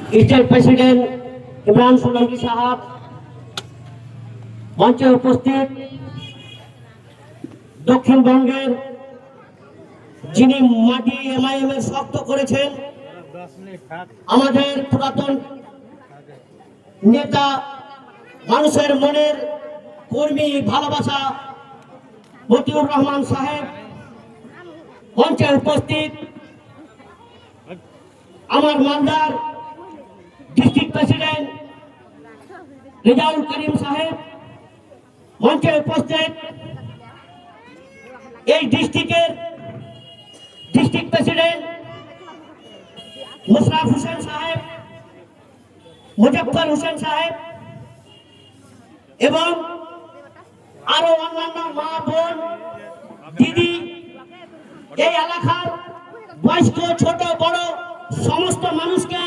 State president Imran Solanki साहब, मंचे उपस्थित दक्षिणबंगेर যিনি মাটি এমআইএম এর শক্ত করেছেন আমাদের পুরাতন নেতা, মানুষের মনের কর্মী, ভালোবাসা মতিউর রহমান সাহেব, মঞ্চে উপস্থিত আমার মালদার ডিস্ট্রিক্ট প্রেসিডেন্ট রেজাউল করিম সাহেব, মঞ্চে উপস্থিত এই ডিস্ট্রিক্টের ডিস্ট্রিক্ট প্রেসিডেন্ট মুশরাফ হোসেন সাহেব, মুজফফর হোসেন সাহেব এবং আরো অন্যান্য মা, বোন, দিদি, এই এলাকার বয়স্ক, ছোট বড় সমস্ত মানুষকে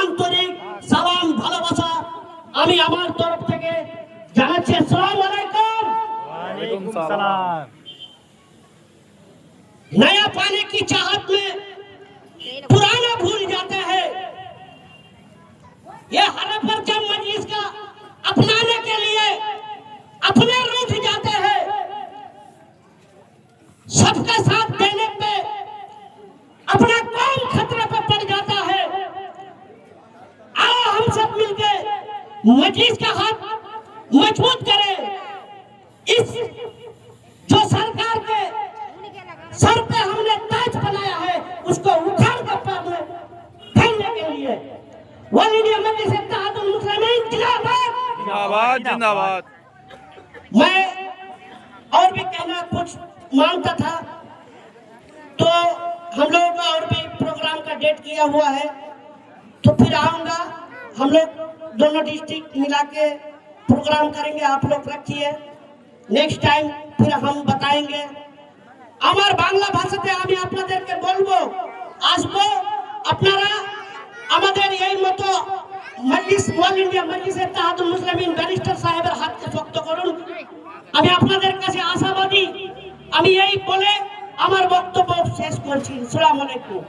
আন্তরিক সালাম, ভালোবাসা আমি আমার তরফ থেকে জানাচ্ছি। আসসালামু আলাইকুম। वालेकुम सलाम। नया पाने की चाहत में पुराना भूल जाते हैं। ये हर परचम मजलिस का अपनाने के लिए अपने रूठ जाते हैं। सबका साथ देने पे अपना कौम खतरे पे पड़ जाता है। आओ हम सब मिलकर मजलिस का हाथ मजबूत करें। इस जो सरकार के सर पे हमने ताज बनाया है उसको उखाड़ कर पैर में फेंकने के लिए ऑल इंडिया मजलिस इत्तेहादुल मुस्लिमीन जिंदाबाद जिंदाबाद जिंदाबाद। मैं और भी कहना कुछ मांगता था, तो हम लोगों का और भी प्रोग्राम का डेट किया हुआ है, तो फिर आऊंगा। हम लोग दोनों डिस्ट्रिक्ट मिला के प्रोग्राम करेंगे। आप लोग रखिए, नेक्स्ट टाइम फिर हम बताएंगे। আমার বাংলা ভাষাতে আমি আপনাদেরকে বলবো, আসবো আপনারা আমাদের এই মতো মজলিস, অল ইন্ডিয়া মজলিস ইত্তেহাদুল মুসলিমিন ব্যারিস্টার সাহেবের হাতকে শক্ত করুন। আমি আপনাদের কাছে আশাবাদী। আমি এই বলে আমার বক্তব্য শেষ করছি। আসসালামু আলাইকুম।